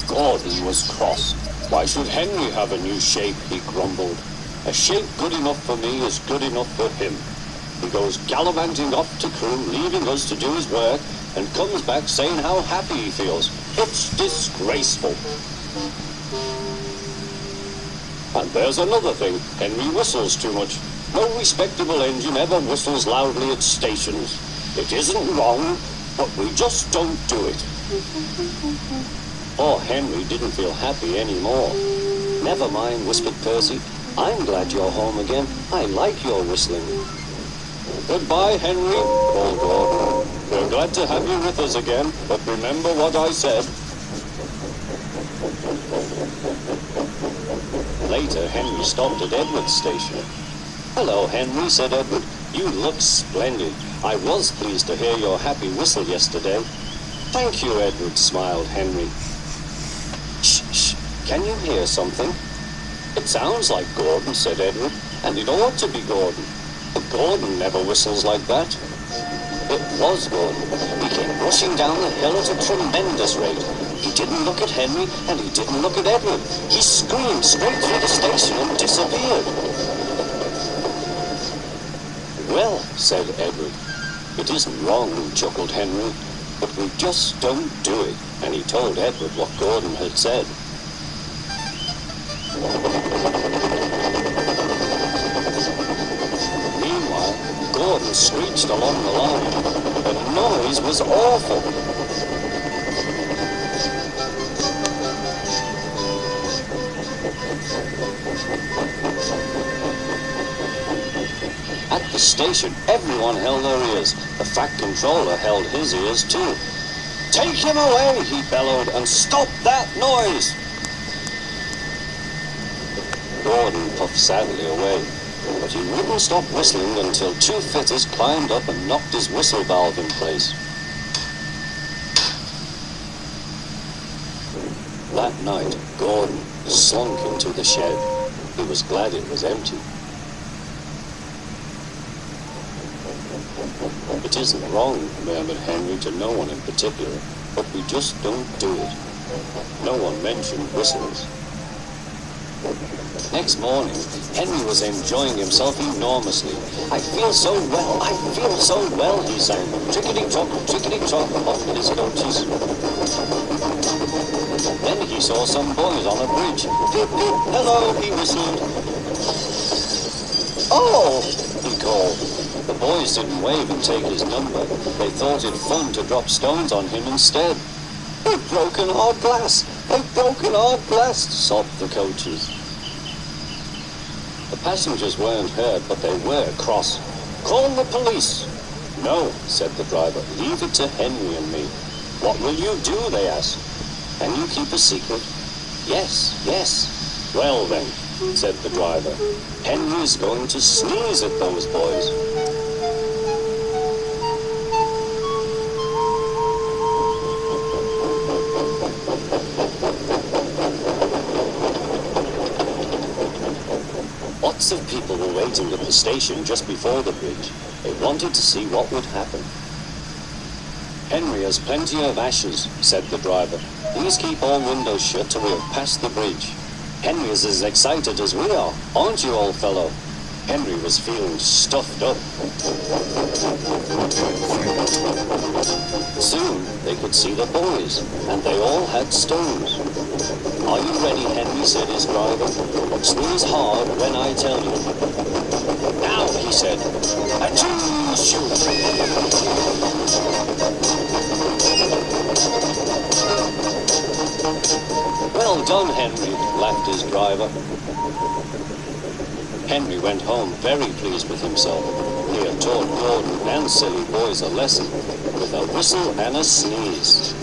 Gordon was cross. Why should Henry have a new shape, he grumbled. A shape good enough for me is good enough for him. He goes gallivanting off to crew, leaving us to do his work, and comes back saying how happy he feels. It's disgraceful. And there's another thing. Henry whistles too much. No respectable engine ever whistles loudly at stations. It isn't wrong, but we just don't do it. Poor Henry didn't feel happy anymore. Never mind, whispered Percy. I'm glad you're home again. I like your whistling. Goodbye, Henry, called Gordon. We're glad to have you with us again, but remember what I said. Later, Henry stopped at Edward's station. Hello, Henry, said Edward. You look splendid. I was pleased to hear your happy whistle yesterday. Thank you, Edward, smiled Henry. Shh, shh. Can you hear something? It sounds like Gordon, said Edward, and it ought to be Gordon. But Gordon never whistles like that. It was Gordon. He came rushing down the hill at a tremendous rate. He didn't look at Henry, and he didn't look at Edward. He screamed straight through the station and disappeared. Well, said Edward. It isn't wrong, chuckled Henry, but we just don't do it. And he told Edward what Gordon had said. Meanwhile, Gordon screeched along the line. The noise was awful. At the station, everyone held their ears. The Fat Controller held his ears too. Take him away, he bellowed, and stop that noise! Gordon puffed sadly away, but he wouldn't stop whistling until two fitters climbed up and knocked his whistle valve in place. That night, Gordon slunk into the shed. He was glad it was empty. It isn't wrong, murmured Henry to no one in particular, but we just don't do it. No one mentioned whistles. Next morning, Henry was enjoying himself enormously. I feel so well, he sang. Trickety-trot, off his coaches. Then he saw some boys on a bridge. Pip, pip, hello, he whistled. Oh, he called. The boys didn't wave and take his number. They thought it fun to drop stones on him instead. They've broken our glass! They've broken our glass! Sobbed the coaches. The passengers weren't hurt, but they were cross. Call the police! No, said the driver. Leave it to Henry and me. What will you do, they asked. Can you keep a secret? Yes, yes. Well then, said the driver. Henry's going to sneeze at those boys. Lots of people were waiting at the station just before the bridge. They wanted to see what would happen. Henry has plenty of ashes, said the driver. Please keep all windows shut till we have passed the bridge. Henry is as excited as we are, aren't you, old fellow? Henry was feeling stuffed up. Soon they could see the boys, and they all had stones. Are you ready, Henry, said his driver. Squeeze hard when I tell you. Now, he said. Achoo, shoot! Well done, Henry, laughed his driver. Henry went home very pleased with himself. He had taught Gordon and silly boys a lesson with a whistle and a sneeze.